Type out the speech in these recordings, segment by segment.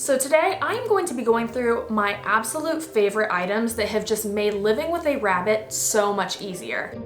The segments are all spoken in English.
So today I'm going to be going through my absolute favorite items that have just made living with a rabbit so much easier.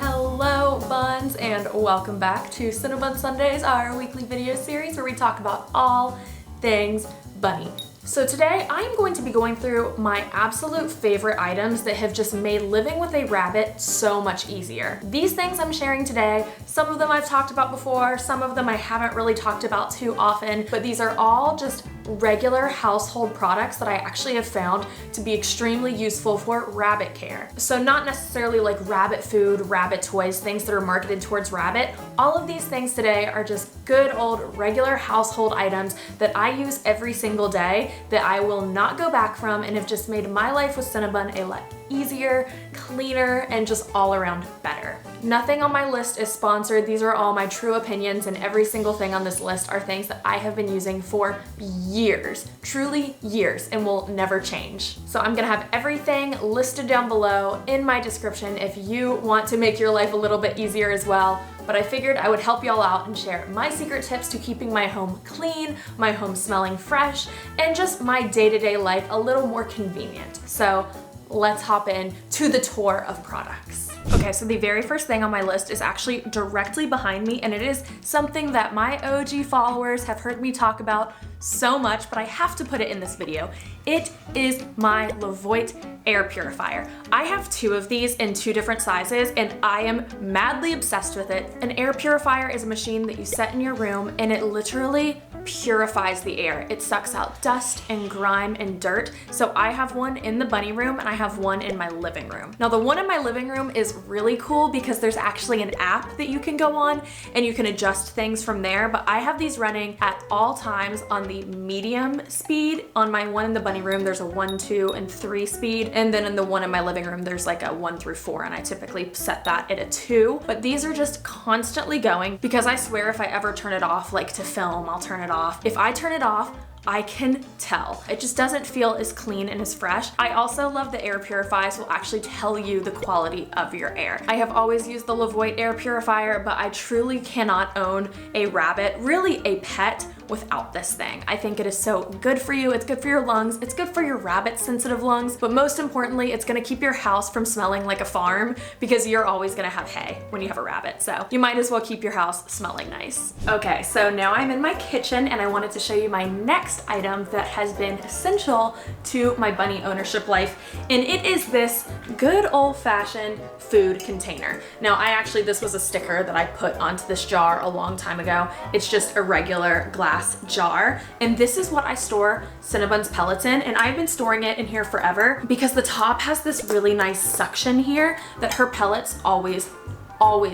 Hello Buns, and welcome back to Cinnabun Sundays, our weekly video series where we talk about all things bunny. So today I'm going to be going through my absolute favorite items that have just made living with a rabbit so much easier. These things I'm sharing today, some of them I've talked about before, some of them I haven't really talked about too often, but these are all just regular household products that I actually have found to be extremely useful for rabbit care. So not necessarily like rabbit food, rabbit toys, things that are marketed towards rabbit. All of these things today are just good old regular household items that I use every single day that I will not go back from and have just made my life with Cinnabun a lot easier, cleaner, and just all around better. Nothing on my list is sponsored. These are all my true opinions, and every single thing on this list are things that I have been using for years, truly years, and will never change. So I'm gonna have everything listed down below in my description if you want to make your life a little bit easier as well. But I figured I would help y'all out and share my secret tips to keeping my home clean, my home smelling fresh, and just my day-to-day life a little more convenient. So let's hop in to the tour of products. Okay, so the very first thing on my list is actually directly behind me, and it is something that my OG followers have heard me talk about so much, but I have to put it in this video. It is my 𝒏𝒆𝒑 air purifier. I have two of these in two different sizes, and I am madly obsessed with it. An air purifier is a machine that you set in your room, and it literally purifies the air. It sucks out dust and grime and dirt. So I have one in the bunny room and I have one in my living room. Now the one in my living room is really cool because there's actually an app that you can go on and you can adjust things from there, but I have these running at all times on the medium speed. On my one in the bunny room, there's a 1, 2, and 3 speed, and then in the one in my living room, there's like a 1 through 4, and I typically set that at a 2. But these are just constantly going because I swear if I ever turn it off, like to film, I'll turn it off. If I turn it off, I can tell. It just doesn't feel as clean and as fresh. I also love the air purifiers will actually tell you the quality of your air. I have always used the 𝒏𝒆𝒑 air purifier, but I truly cannot own a rabbit, really a pet, without this thing. I think it is so good for you. It's good for your lungs. It's good for your rabbit sensitive lungs, but most importantly, it's gonna keep your house from smelling like a farm because you're always gonna have hay when you have a rabbit. So you might as well keep your house smelling nice. Okay, so now I'm in my kitchen and I wanted to show you my next item that has been essential to my bunny ownership life, and it is this good old-fashioned food container. Now this was a sticker that I put onto this jar a long time ago. It's just a regular glass jar, and this is what I store Cinnabun's pellets in, and I've been storing it in here forever because the top has this really nice suction here that her pellets always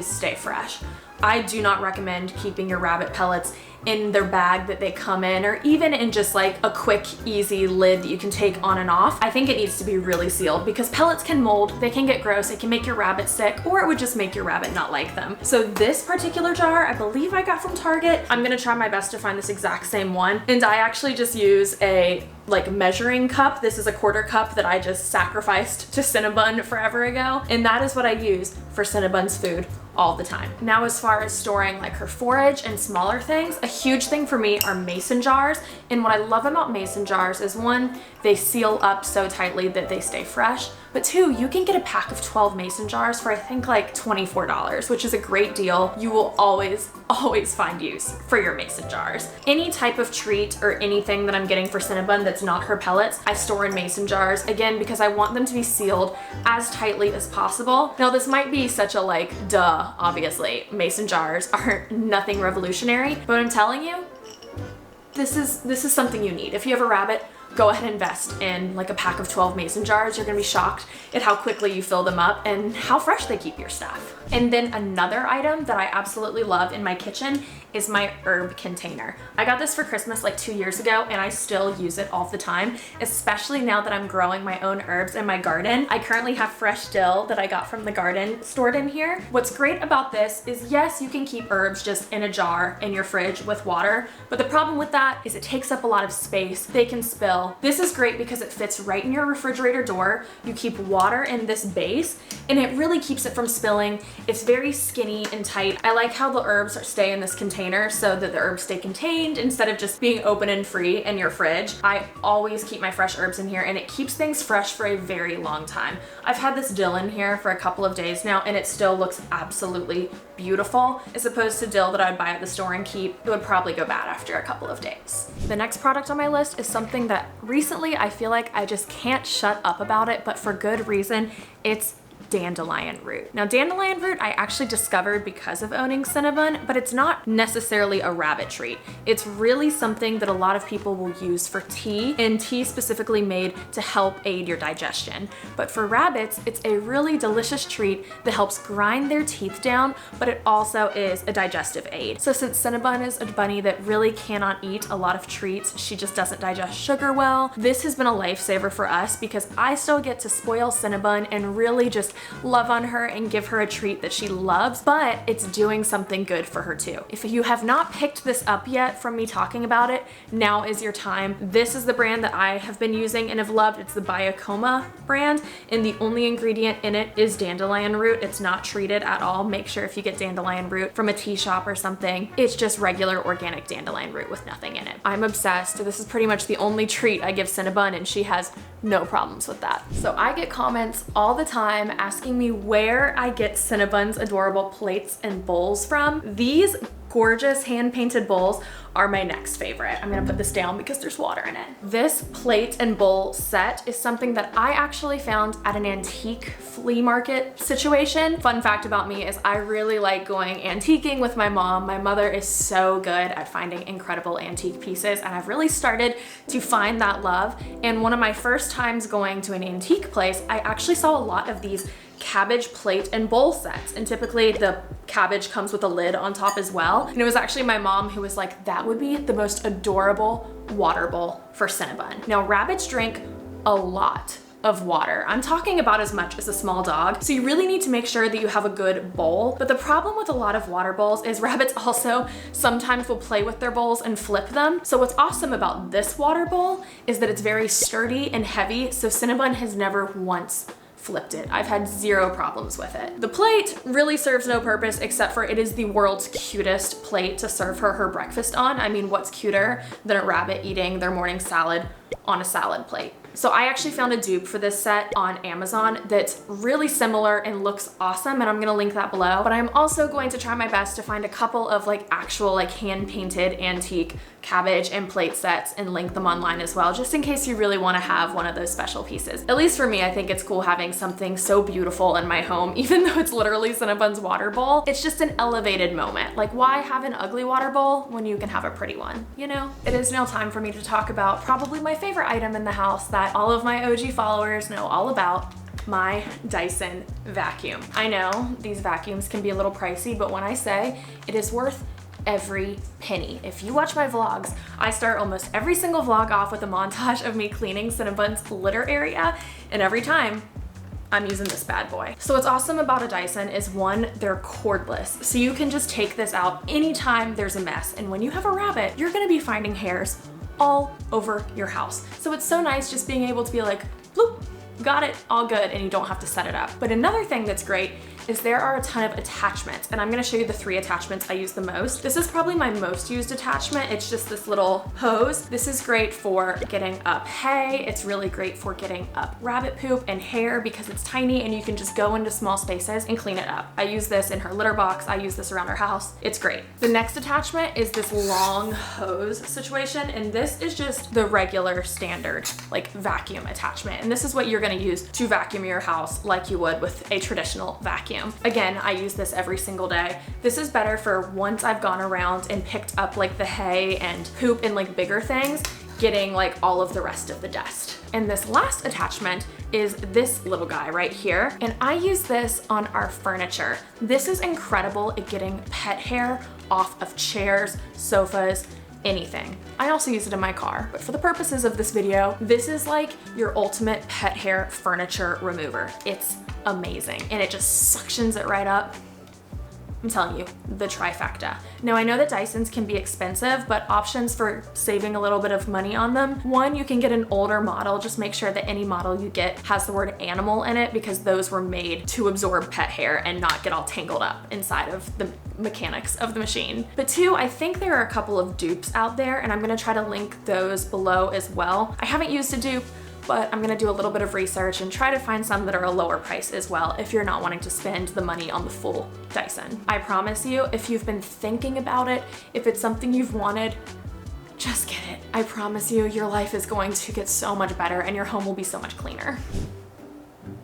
stay fresh. I do not recommend keeping your rabbit pellets in their bag that they come in, or even in just like a quick, easy lid that you can take on and off. I think it needs to be really sealed because pellets can mold, they can get gross, it can make your rabbit sick, or it would just make your rabbit not like them. So this particular jar, I believe I got from Target. I'm gonna try my best to find this exact same one, and I actually just use a measuring cup. This is a 1/4 cup that I just sacrificed to Cinnabun forever ago, and that is what I use for Cinnabun's food all the time. Now, as far as storing like her forage and smaller things, a huge thing for me are mason jars. And what I love about mason jars is, one, they seal up so tightly that they stay fresh, but 2, you can get a pack of 12 mason jars for I think like $24, which is a great deal. You will always find use for your mason jars. Any type of treat or anything that I'm getting for Cinnabun that's not her pellets, I store in mason jars, again, because I want them to be sealed as tightly as possible. Now, this might be such a duh, obviously, mason jars are nothing revolutionary, but I'm telling you, this is something you need. If you have a rabbit, go ahead and invest in like a pack of 12 mason jars. You're gonna be shocked at how quickly you fill them up and how fresh they keep your stuff. And then another item that I absolutely love in my kitchen is my herb container. I got this for Christmas like 2 years ago and I still use it all the time, especially now that I'm growing my own herbs in my garden. I currently have fresh dill that I got from the garden stored in here. What's great about this is, yes, you can keep herbs just in a jar in your fridge with water, but the problem with that is it takes up a lot of space. They can spill. spill. This is great because it fits right in your refrigerator door. You keep water in this base and it really keeps it from spilling. It's very skinny and tight. I like how the herbs stay in this container so that the herbs stay contained instead of just being open and free in your fridge. I always keep my fresh herbs in here and it keeps things fresh for a very long time. I've had this dill in here for a couple of days now and it still looks absolutely beautiful, as opposed to dill that I'd buy at the store and keep. It would probably go bad after a couple of days. The next product on my list is something that recently I feel like I just can't shut up about it, but for good reason. It's dandelion root. Now, dandelion root I actually discovered because of owning Cinnabun, but it's not necessarily a rabbit treat. It's really something that a lot of people will use for tea, and tea specifically made to help aid your digestion. But for rabbits, it's a really delicious treat that helps grind their teeth down, but it also is a digestive aid. So since Cinnabun is a bunny that really cannot eat a lot of treats, she just doesn't digest sugar well, this has been a lifesaver for us because I still get to spoil Cinnabun and really just love on her and give her a treat that she loves, but it's doing something good for her too. If you have not picked this up yet from me talking about it, now is your time. This is the brand that I have been using and have loved. It's the 𝒣𝒂𝒂𝒑𝒖𝒍 brand, and the only ingredient in it is dandelion root. It's not treated at all. Make sure if you get dandelion root from a tea shop or something, it's just regular organic dandelion root with nothing in it. I'm obsessed. This is pretty much the only treat I give Cinnabun and she has no problems with that. So I get comments all the time asking me where I get Cinnabun's adorable plates and bowls from. These gorgeous hand-painted bowls are my next favorite. I'm gonna put this down because there's water in it. This plate and bowl set is something that I actually found at an antique flea market situation. Fun fact about me is I really like going antiquing with my mom. My mother is so good at finding incredible antique pieces, and I've really started to find that love. And one of my first times going to an antique place, I actually saw a lot of these cabbage plate and bowl sets, and typically the cabbage comes with a lid on top as well. And it was actually my mom who was like, that would be the most adorable water bowl for Cinnabun. Now, rabbits drink a lot of water. I'm talking about as much as a small dog. So you really need to make sure that you have a good bowl. But the problem with a lot of water bowls is rabbits also sometimes will play with their bowls and flip them. So what's awesome about this water bowl is that it's very sturdy and heavy. So Cinnabun has never once flipped it. I've had zero problems with it. The plate really serves no purpose except for it is the world's cutest plate to serve her breakfast on. I mean, what's cuter than a rabbit eating their morning salad on a salad plate? So I actually found a dupe for this set on Amazon that's really similar and looks awesome, and I'm gonna link that below. But I'm also going to try my best to find a couple of actual hand-painted antique cabbage and plate sets and link them online as well, just in case you really want to have one of those special pieces. At least for me, I think it's cool having something so beautiful in my home, even though it's literally Cinnabun's water bowl. It's just an elevated moment. Like, why have an ugly water bowl when you can have a pretty one, you know? It is now time for me to talk about probably my favorite item in the house that all of my OG followers know all about: my Dyson vacuum. I know these vacuums can be a little pricey, but when I say it is worth every penny. If you watch my vlogs, I start almost every single vlog off with a montage of me cleaning Cinnabun's litter area, and every time I'm using this bad boy. So what's awesome about a Dyson is, one, they're cordless. So you can just take this out anytime there's a mess. And when you have a rabbit, you're gonna be finding hairs all over your house. So it's so nice just being able to be like, bloop, got it, all good, and you don't have to set it up. But another thing that's great is there are a ton of attachments, and I'm gonna show you the 3 attachments I use the most. This is probably my most used attachment. It's just this little hose. This is great for getting up hay. It's really great for getting up rabbit poop and hair because it's tiny and you can just go into small spaces and clean it up. I use this in her litter box. I use this around her house. It's great. The next attachment is this long hose situation, and this is just the regular standard vacuum attachment. And this is what you're gonna use to vacuum your house like you would with a traditional vacuum. Again, I use this every single day. This is better for once I've gone around and picked up the hay and poop and bigger things, getting all of the rest of the dust. And this last attachment is this little guy right here. And I use this on our furniture. This is incredible at getting pet hair off of chairs, sofas, anything. I also use it in my car, but for the purposes of this video, this is your ultimate pet hair furniture remover. It's amazing, and it just suctions it right up. I'm telling you, the trifecta. Now I know that Dysons can be expensive, but options for saving a little bit of money on them. One, you can get an older model. Just make sure that any model you get has the word animal in it, because those were made to absorb pet hair and not get all tangled up inside of the mechanics of the machine. But two, I think there are a couple of dupes out there, and I'm gonna try to link those below as well. I haven't used a dupe, but I'm gonna do a little bit of research and try to find some that are a lower price as well if you're not wanting to spend the money on the full Dyson. I promise you, if you've been thinking about it, if it's something you've wanted, just get it. I promise you, your life is going to get so much better and your home will be so much cleaner.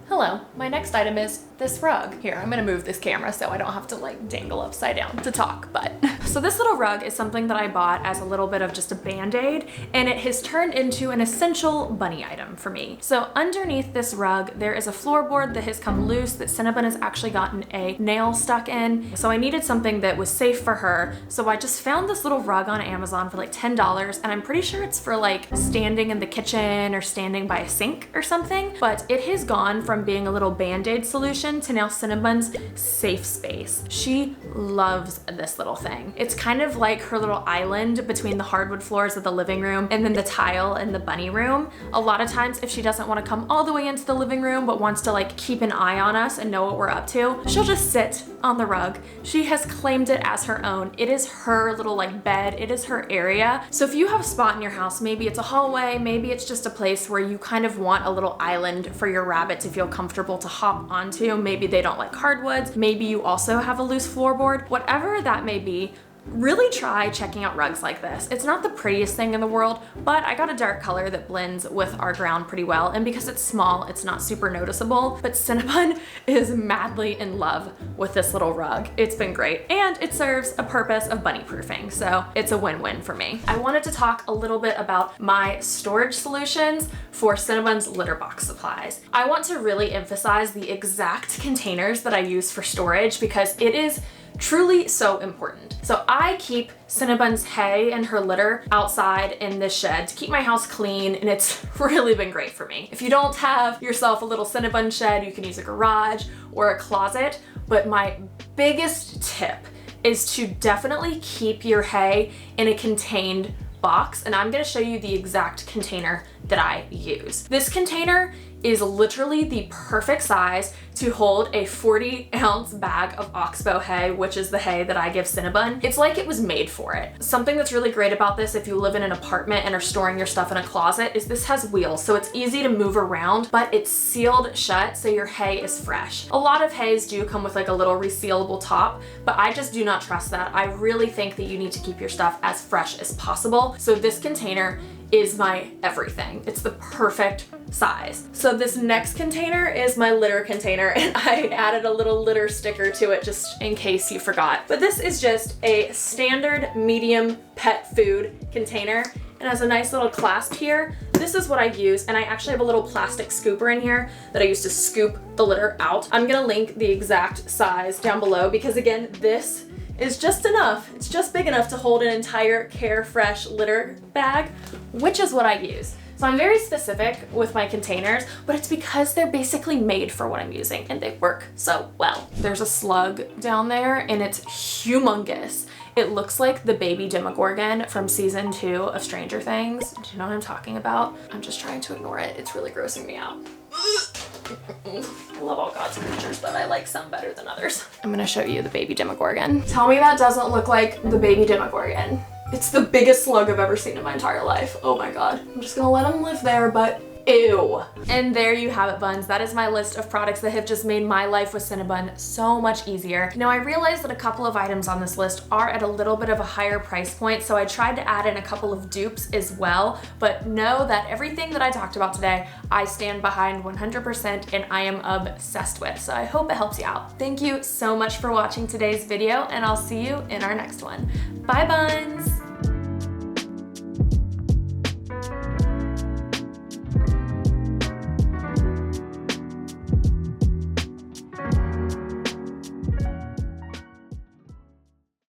Hello, my next item is this rug. Here, I'm gonna move this camera so I don't have to like dangle upside down to talk, but. So this little rug is something that I bought as a little bit of just a band-aid, and it has turned into an essential bunny item for me. So underneath this rug, there is a floorboard that has come loose that Cinnabun has actually gotten a nail stuck in. So I needed something that was safe for her. So I just found this little rug on Amazon for like $10, and I'm pretty sure it's for like standing in the kitchen or standing by a sink or something, but it has gone from being a little band-aid solution to now Cinnabun's safe space. She loves this little thing. It's kind of like her little island between the hardwood floors of the living room and then the tile in the bunny room. A lot of times if she doesn't want to come all the way into the living room but wants to like keep an eye on us and know what we're up to, she'll just sit on the rug. She has claimed it as her own. It is her little like bed. It is her area. So if you have a spot in your house, maybe it's a hallway, maybe it's just a place where you kind of want a little island for your rabbit to feel comfortable to hop onto. Maybe they don't like hardwoods. Maybe you also have a loose floorboard. Whatever that may be, really try checking out rugs like this. It's not the prettiest thing in the world, but I got a dark color that blends with our ground pretty well, and because it's small, it's not super noticeable, but Cinnabun is madly in love with this little rug. It's been great, and it serves a purpose of bunny proofing, so it's a win-win for me. I wanted to talk a little bit about my storage solutions for Cinnabun's litter box supplies. I want to really emphasize the exact containers that I use for storage because it is truly so important. So I keep Cinnabun's hay and her litter outside in this shed to keep my house clean, and it's really been great for me. If you don't have yourself a little Cinnabun shed, you can use a garage or a closet, but my biggest tip is to definitely keep your hay in a contained box, and I'm gonna show you the exact container that I use. This container is literally the perfect size to hold a 40-ounce bag of oxbow hay, which is the hay that I give Cinnabun. It's like it was made for it. Something that's really great about this if you live in an apartment and are storing your stuff in a closet is this has wheels, so it's easy to move around, but it's sealed shut so your hay is fresh. A lot of hays do come with like a little resealable top, but I just do not trust that. I really think that you need to keep your stuff as fresh as possible. So this container is my everything. It's the perfect size. So this next container is my litter container, and I added a little litter sticker to it just in case you forgot. But this is just a standard medium pet food container and has a nice little clasp here. This is what I use, and I actually have a little plastic scooper in here that I use to scoop the litter out. I'm gonna link the exact size down below because again, this is just enough. It's just big enough to hold an entire Carefresh litter bag, which is what I use. So I'm very specific with my containers, but it's because they're basically made for what I'm using and they work so well. There's a slug down there and it's humongous. It looks like the baby Demogorgon from season 2 of Stranger Things. Do you know what I'm talking about? I'm just trying to ignore it. It's really grossing me out. I love all God's creatures, but I like some better than others. I'm gonna show you the baby Demogorgon. Tell me that doesn't look like the baby Demogorgon. It's the biggest slug I've ever seen in my entire life. Oh my God. I'm just gonna let him live there, but ew. And there you have it, Buns. That is my list of products that have just made my life with Cinnabun so much easier. Now I realize that a couple of items on this list are at a little bit of a higher price point, so I tried to add in a couple of dupes as well, but know that everything that I talked about today, I stand behind 100% and I am obsessed with, so I hope it helps you out. Thank you so much for watching today's video, and I'll see you in our next one. Bye, Buns.